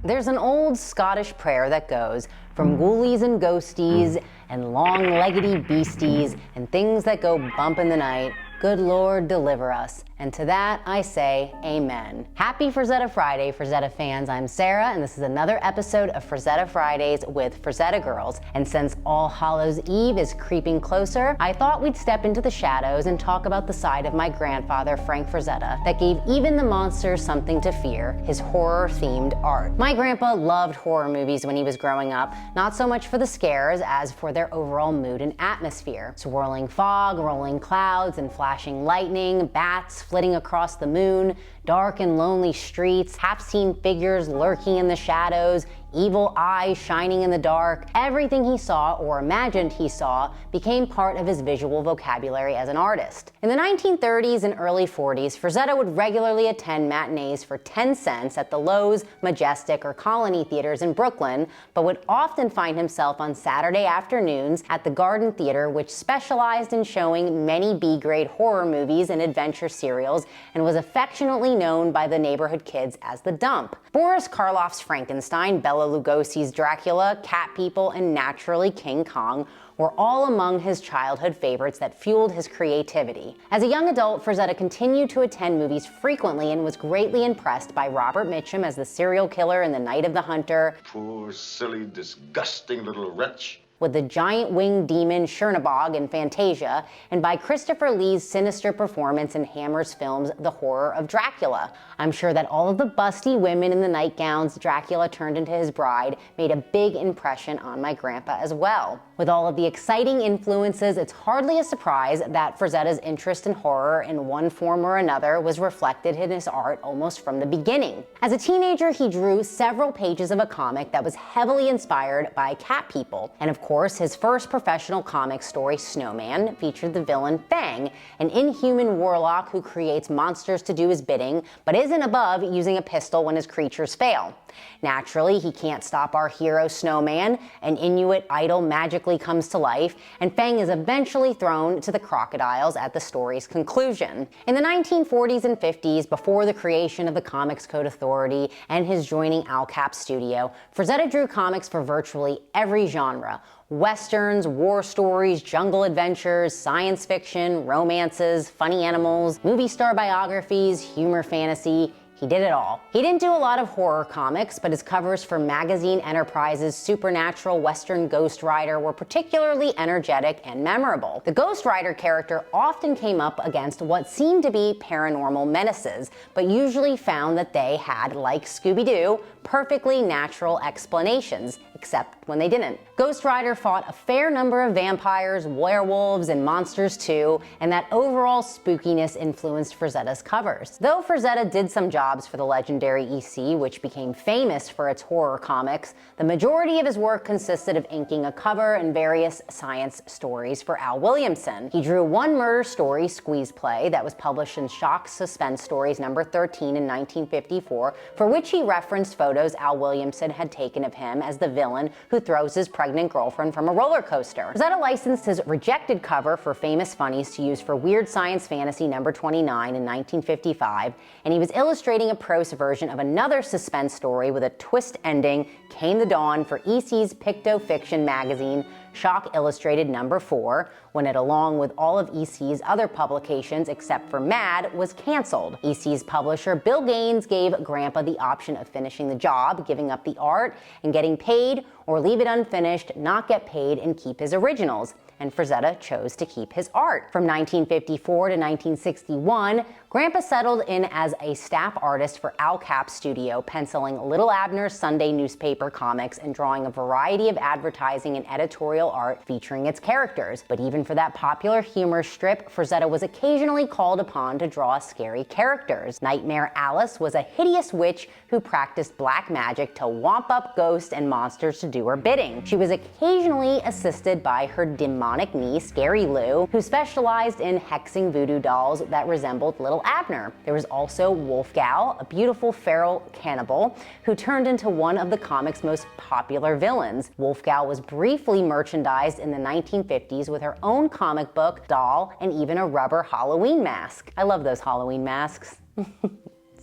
There's an old Scottish prayer that goes, from ghoulies and ghosties and long-leggedy beasties and things that go bump in the night, good Lord, deliver us. And to that, I say, amen. Happy Frazetta Friday, Frazetta fans. I'm Sara, and this is another episode of Frazetta Fridays with Frazetta Girls. And since All Hallows Eve is creeping closer, I thought we'd step into the shadows and talk about the side of my grandfather, Frank Frazetta, that gave even the monsters something to fear, his horror-themed art. My grandpa loved horror movies when he was growing up, not so much for the scares as for their overall mood and atmosphere. Swirling fog, rolling clouds, and flashing lightning, bats flitting across the moon, dark and lonely streets, half-seen figures lurking in the shadows, evil eyes shining in the dark. Everything he saw or imagined he saw became part of his visual vocabulary as an artist. In the 1930s and early 40s, Frazetta would regularly attend matinees for 10 cents at the Lowe's, Majestic, or Colony theaters in Brooklyn, but would often find himself on Saturday afternoons at the Garden Theater, which specialized in showing many B-grade horror movies and adventure serials and was affectionately known by the neighborhood kids as the Dump. Boris Karloff's Frankenstein, Bela Lugosi's Dracula, Cat People, and naturally King Kong were all among his childhood favorites that fueled his creativity. As a young adult, Frazetta continued to attend movies frequently and was greatly impressed by Robert Mitchum as the serial killer in The Night of the Hunter. Poor, silly, disgusting little wretch. With the giant winged demon Chernabog in Fantasia, and by Christopher Lee's sinister performance in Hammer's films The Horror of Dracula. I'm sure that all of the busty women in the nightgowns Dracula turned into his bride made a big impression on my grandpa as well. With all of the exciting influences, it's hardly a surprise that Frazetta's interest in horror in one form or another was reflected in his art almost from the beginning. As a teenager, he drew several pages of a comic that was heavily inspired by Cat People, and of course, his first professional comic story, Snowman, featured the villain Fang, an inhuman warlock who creates monsters to do his bidding, but isn't above using a pistol when his creatures fail. Naturally, he can't stop our hero Snowman. An Inuit idol magically comes to life, and Fang is eventually thrown to the crocodiles at the story's conclusion. In the 1940s and 50s, before the creation of the Comics Code Authority and his joining Capp studio, Frazetta drew comics for virtually every genre. Westerns, war stories, jungle adventures, science fiction, romances, funny animals, movie star biographies, humor fantasy. He did it all. He didn't do a lot of horror comics, but his covers for Magazine Enterprise's supernatural Western Ghost Rider were particularly energetic and memorable. The Ghost Rider character often came up against what seemed to be paranormal menaces, but usually found that they had, like Scooby-Doo, perfectly natural explanations, except when they didn't. Ghost Rider fought a fair number of vampires, werewolves, and monsters too, and that overall spookiness influenced Frazetta's covers. Though Frazetta did some jobs for the legendary EC, which became famous for its horror comics, the majority of his work consisted of inking a cover and various science stories for Al Williamson. He drew one murder story, Squeeze Play, that was published in Shock Suspense Stories number 13 in 1954, for which he referenced photos Al Williamson had taken of him as the villain who throws his pregnant girlfriend from a roller coaster. Frazetta licensed his Rejected cover for Famous Funnies to use for Weird Science Fantasy number 29 in 1955, and he was illustrating a prose version of another suspense story with a twist ending, Came the Dawn, for EC's Picto-Fiction magazine, Shock Illustrated number 4, when it, along with all of EC's other publications except for Mad, was canceled. EC's publisher Bill Gaines gave Grandpa the option of finishing the job, giving up the art, and getting paid, or leave it unfinished, not get paid, and keep his originals. And Frazetta chose to keep his art. From 1954 to 1961, Grandpa settled in as a staff artist for Capp Studio, penciling Little Abner's Sunday newspaper comics and drawing a variety of advertising and editorial art featuring its characters. But even for that popular humor strip, Frazetta was occasionally called upon to draw scary characters. Nightmare Alice was a hideous witch who practiced black magic to womp up ghosts and monsters to do her bidding. She was occasionally assisted by her demonic niece, Scary Lou, who specialized in hexing voodoo dolls that resembled Little Abner. There was also Wolf Gal, a beautiful feral cannibal, who turned into one of the comic's most popular villains. Wolf Gal was briefly merchandised in the 1950s with her own comic book, doll, and even a rubber Halloween mask. I love those Halloween masks.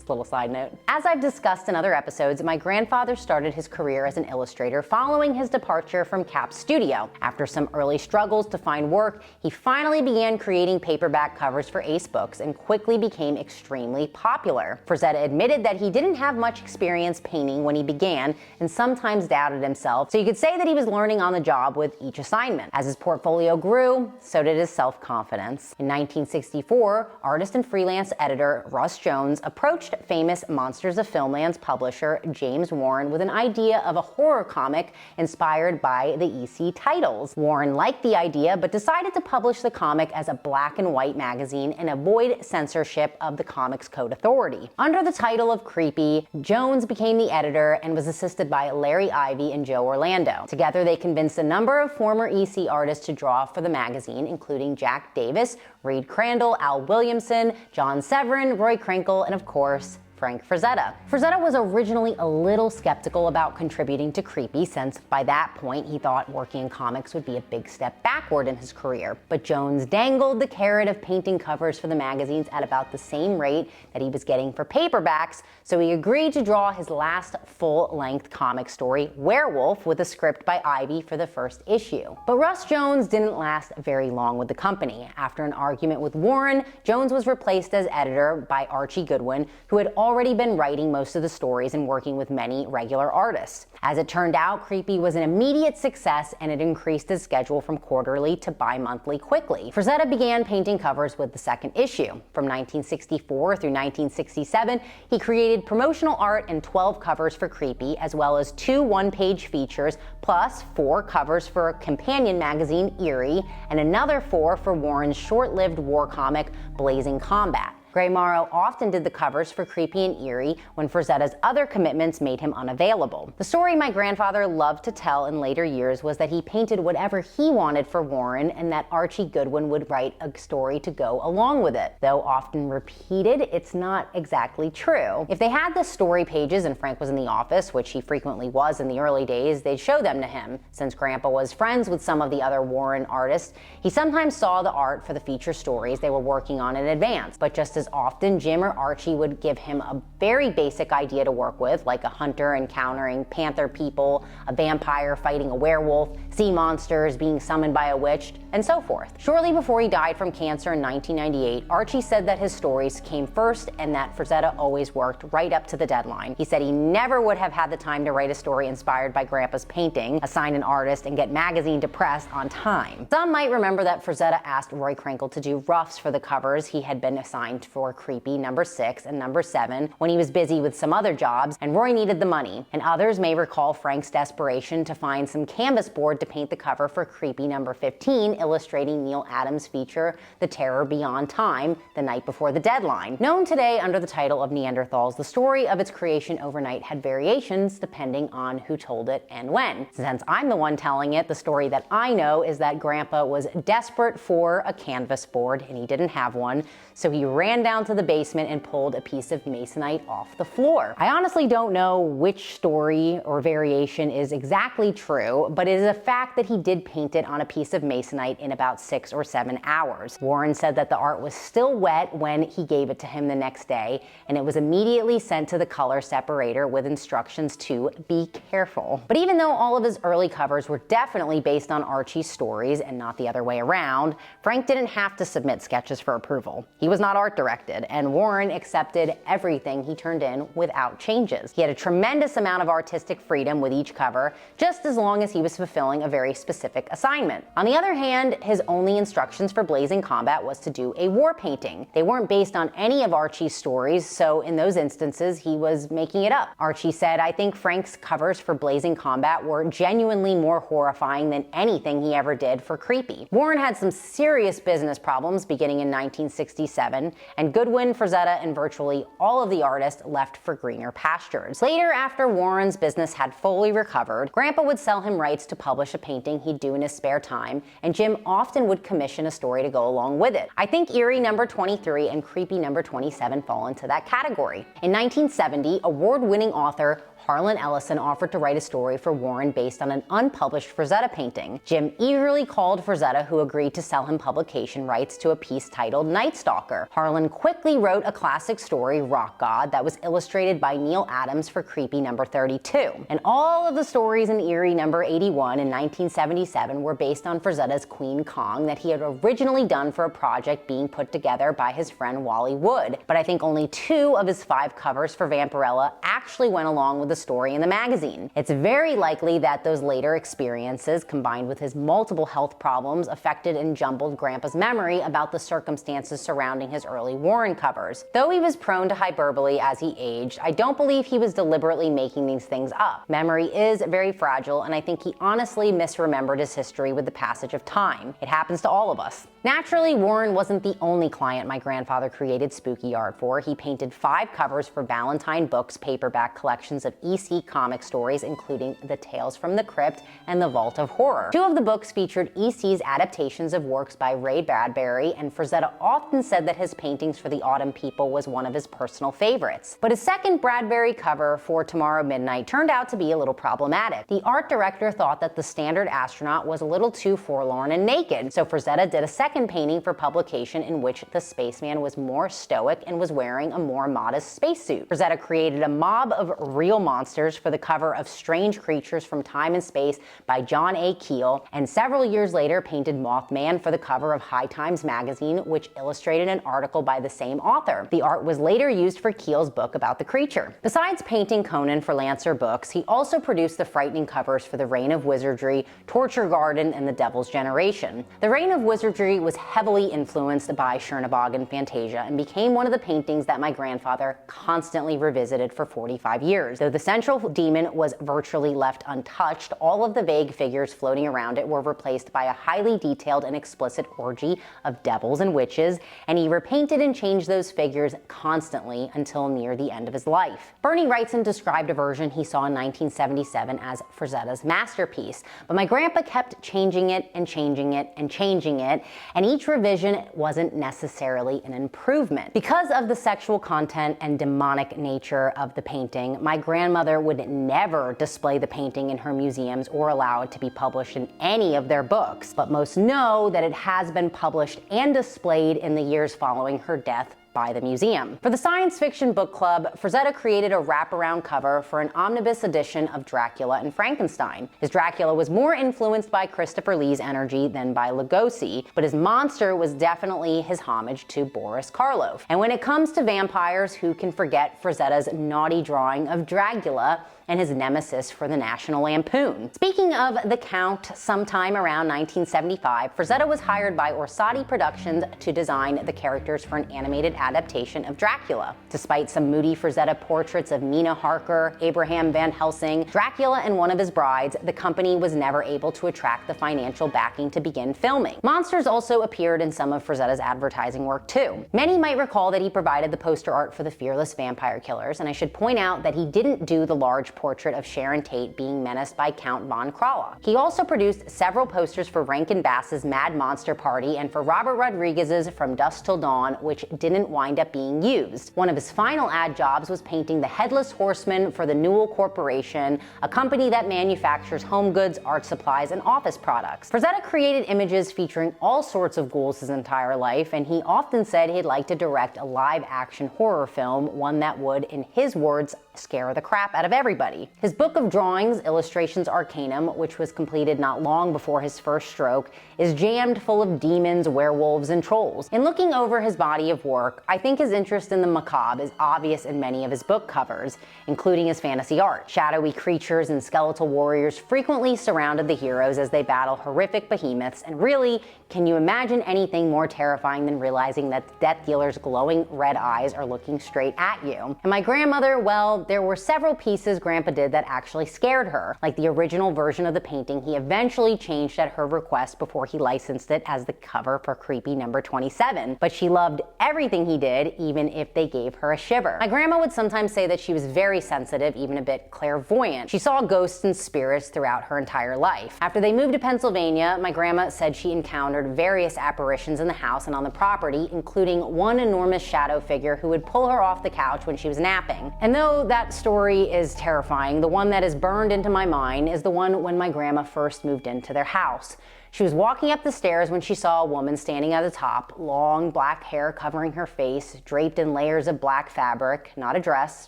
Just a little side note. As I've discussed in other episodes, my grandfather started his career as an illustrator following his departure from Capp's studio. After some early struggles to find work, he finally began creating paperback covers for Ace Books and quickly became extremely popular. Frazetta admitted that he didn't have much experience painting when he began and sometimes doubted himself, so you could say that he was learning on the job with each assignment. As his portfolio grew, so did his self-confidence. In 1964, artist and freelance editor Russ Jones approached famous Monsters of Filmland's publisher James Warren with an idea of a horror comic inspired by the EC titles. Warren liked the idea but decided to publish the comic as a black and white magazine and avoid censorship of the Comics Code Authority. Under the title of Creepy, Jones became the editor and was assisted by Larry Ivy and Joe Orlando. Together they convinced a number of former EC artists to draw for the magazine, including Jack Davis, Reed Crandall, Al Williamson, John Severin, Roy Krinkle, and of course, Frank Frazetta. Frazetta was originally a little skeptical about contributing to Creepy, since by that point he thought working in comics would be a big step backward in his career. But Jones dangled the carrot of painting covers for the magazines at about the same rate that he was getting for paperbacks, so he agreed to draw his last full-length comic story, Werewolf, with a script by Ivy for the first issue. But Russ Jones didn't last very long with the company. After an argument with Warren, Jones was replaced as editor by Archie Goodwin, who had already been writing most of the stories and working with many regular artists. As it turned out, Creepy was an immediate success and it increased his schedule from quarterly to bi-monthly quickly. Frazetta began painting covers with the second issue. From 1964 through 1967, he created promotional art and 12 covers for Creepy, as well as 2 one-page features, plus 4 covers for a companion magazine, Eerie, and another 4 for Warren's short-lived war comic, Blazing Combat. Gray Morrow often did the covers for Creepy and Eerie when Frazetta's other commitments made him unavailable. The story my grandfather loved to tell in later years was that he painted whatever he wanted for Warren and that Archie Goodwin would write a story to go along with it. Though often repeated, it's not exactly true. If they had the story pages and Frank was in the office, which he frequently was in the early days, they'd show them to him. Since Grandpa was friends with some of the other Warren artists, he sometimes saw the art for the feature stories they were working on in advance. But just as often, Jim or Archie would give him a very basic idea to work with, like a hunter encountering panther people, a vampire fighting a werewolf, sea monsters being summoned by a witch, and so forth. Shortly before he died from cancer in 1998, Archie said that his stories came first and that Frazetta always worked right up to the deadline. He said he never would have had the time to write a story inspired by Grandpa's painting, assign an artist, and get magazine to press on time. Some might remember that Frazetta asked Roy Krinkle to do roughs for the covers he had been assigned for Creepy number 6 and number 7 when he was busy with some other jobs and Roy needed the money. And others may recall Frank's desperation to find some canvas board to paint the cover for Creepy number 15, illustrating Neil Adams' feature The Terror Beyond Time, the night before the deadline. Known today under the title of Neanderthals, the story of its creation overnight had variations depending on who told it and when. Since I'm the one telling it, the story that I know is that Grandpa was desperate for a canvas board and he didn't have one, so he ran down to the basement and pulled a piece of masonite off the floor. I honestly don't know which story or variation is exactly true, but it is a fact that he did paint it on a piece of masonite in about 6 or 7 hours. Warren said that the art was still wet when he gave it to him the next day, and it was immediately sent to the color separator with instructions to be careful. But even though all of his early covers were definitely based on Archie's stories and not the other way around, Frank didn't have to submit sketches for approval. He was not art directed, and Warren accepted everything he turned in without changes. He had a tremendous amount of artistic freedom with each cover, just as long as he was fulfilling a very specific assignment. On the other hand, his only instructions for Blazing Combat was to do a war painting. They weren't based on any of Archie's stories, so in those instances, he was making it up. Archie said, "I think Frank's covers for Blazing Combat were genuinely more horrifying than anything he ever did for Creepy." Warren had some serious business problems beginning in 1967, and Goodwin, Frazetta, and virtually all of the artists left for greener pastures. Later, after Warren's business had fully recovered, Grandpa would sell him rights to publish a painting he'd do in his spare time, and Jim often would commission a story to go along with it. I think Eerie number 23 and Creepy number 27 fall into that category. In 1970, award-winning author Harlan Ellison offered to write a story for Warren based on an unpublished Frazetta painting. Jim eagerly called Frazetta, who agreed to sell him publication rights to a piece titled Night Stalker. Harlan quickly wrote a classic story, Rock God, that was illustrated by Neil Adams for Creepy number 32. And all of the stories in Eerie number 81 in 1977 were based on Frazetta's Queen Kong that he had originally done for a project being put together by his friend Wally Wood. But I think only 2 of his 5 covers for Vampirella actually went along with the story in the magazine. It's very likely that those later experiences, combined with his multiple health problems, affected and jumbled Grandpa's memory about the circumstances surrounding his early Warren covers. Though he was prone to hyperbole as he aged, I don't believe he was deliberately making these things up. Memory is very fragile, and I think he honestly misremembered his history with the passage of time. It happens to all of us. Naturally, Warren wasn't the only client my grandfather created spooky art for. He painted 5 covers for Ballantine Books' paperback collections of EC comic stories, including The Tales from the Crypt and The Vault of Horror. 2 of the books featured EC's adaptations of works by Ray Bradbury, and Frazetta often said that his paintings for the Autumn People was one of his personal favorites. But his second Bradbury cover, For Tomorrow Midnight, turned out to be a little problematic. The art director thought that the standard astronaut was a little too forlorn and naked, so Frazetta did a second painting for publication in which the spaceman was more stoic and was wearing a more modest spacesuit. Frazetta created a mob of real monsters for the cover of Strange Creatures from Time and Space by John A. Keel, and several years later painted Mothman for the cover of High Times magazine, which illustrated an article by the same author. The art was later used for Keel's book about the creature. Besides painting Conan for Lancer Books, he also produced the frightening covers for The Reign of Wizardry, Torture Garden, and The Devil's Generation. The Reign of Wizardry was heavily influenced by Chernabog and Fantasia and became one of the paintings that my grandfather constantly revisited for 45 years. Though the central demon was virtually left untouched, all of the vague figures floating around it were replaced by a highly detailed and explicit orgy of devils and witches, and he repainted and changed those figures constantly until near the end of his life. Bernie Wrightson described a version he saw in 1977 as Frazetta's masterpiece, but my grandpa kept changing it and changing it and changing it, and each revision wasn't necessarily an improvement. Because of the sexual content and demonic nature of the painting, my grandmother would never display the painting in her museums or allow it to be published in any of their books, but most know that it has been published and displayed in the years following her death by the museum. For the Science Fiction Book Club, Frazetta created a wraparound cover for an omnibus edition of Dracula and Frankenstein. His Dracula was more influenced by Christopher Lee's energy than by Lugosi, but his monster was definitely his homage to Boris Karloff. And when it comes to vampires, who can forget Frazetta's naughty drawing of Dracula and his nemesis for the National Lampoon? Speaking of the Count, sometime around 1975, Frazetta was hired by Orsatti Productions to design the characters for an animated adaptation of Dracula. Despite some moody Frazetta portraits of Mina Harker, Abraham Van Helsing, Dracula, and one of his brides, the company was never able to attract the financial backing to begin filming. Monsters also appeared in some of Frazetta's advertising work too. Many might recall that he provided the poster art for the Fearless Vampire Killers, and I should point out that he didn't do the large portrait of Sharon Tate being menaced by Count von Krala. He also produced several posters for Rankin Bass's Mad Monster Party and for Robert Rodriguez's From Dusk Till Dawn, which didn't wind up being used. One of his final ad jobs was painting the Headless Horseman for the Newell Corporation, a company that manufactures home goods, art supplies, and office products. Frazetta created images featuring all sorts of ghouls his entire life, and he often said he'd like to direct a live-action horror film, one that would, in his words, scare the crap out of everybody. His book of drawings, Illustrations Arcanum, which was completed not long before his first stroke, is jammed full of demons, werewolves, and trolls. In looking over his body of work, I think his interest in the macabre is obvious in many of his book covers, including his fantasy art. Shadowy creatures and skeletal warriors frequently surrounded the heroes as they battle horrific behemoths, and really, can you imagine anything more terrifying than realizing that the death dealer's glowing red eyes are looking straight at you? And my grandmother, well, there were several pieces Grandpa did that actually scared her. Like the original version of the painting he eventually changed at her request before he licensed it as the cover for Creepy number 27. But she loved everything anything he did, even if they gave her a shiver. My grandma would sometimes say that she was very sensitive, even a bit clairvoyant. She saw ghosts and spirits throughout her entire life. After they moved to Pennsylvania, my grandma said she encountered various apparitions in the house and on the property, including one enormous shadow figure who would pull her off the couch when she was napping. And though that story is terrifying, the one that is burned into my mind is the one when my grandma first moved into their house. She was walking up the stairs when she saw a woman standing at the top, long black hair covering her face, draped in layers of black fabric, not a dress,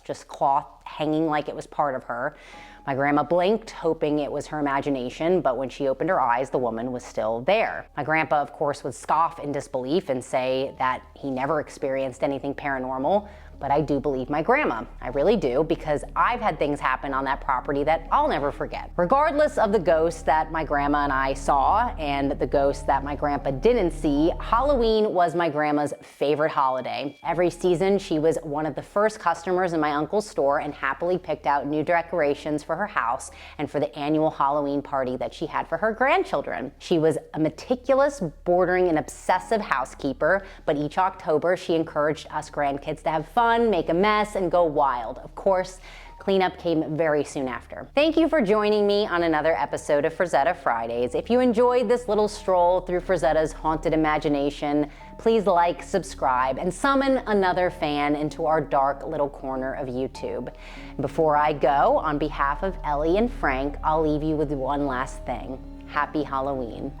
just cloth hanging like it was part of her. My grandma blinked, hoping it was her imagination, but when she opened her eyes, the woman was still there. My grandpa, of course, would scoff in disbelief and say that he never experienced anything paranormal, but I do believe my grandma. I really do, because I've had things happen on that property that I'll never forget. Regardless of the ghosts that my grandma and I saw and the ghosts that my grandpa didn't see, Halloween was my grandma's favorite holiday. Every season, she was one of the first customers in my uncle's store and happily picked out new decorations for her house and for the annual Halloween party that she had for her grandchildren. She was a meticulous, bordering an obsessive housekeeper, but each October, she encouraged us grandkids to have fun, make a mess, and go wild. Of course, cleanup came very soon after. Thank you for joining me on another episode of Frazetta Fridays. If you enjoyed this little stroll through Frazetta's haunted imagination, please like, subscribe, and summon another fan into our dark little corner of YouTube. Before I go, on behalf of Ellie and Frank, I'll leave you with one last thing. Happy Halloween.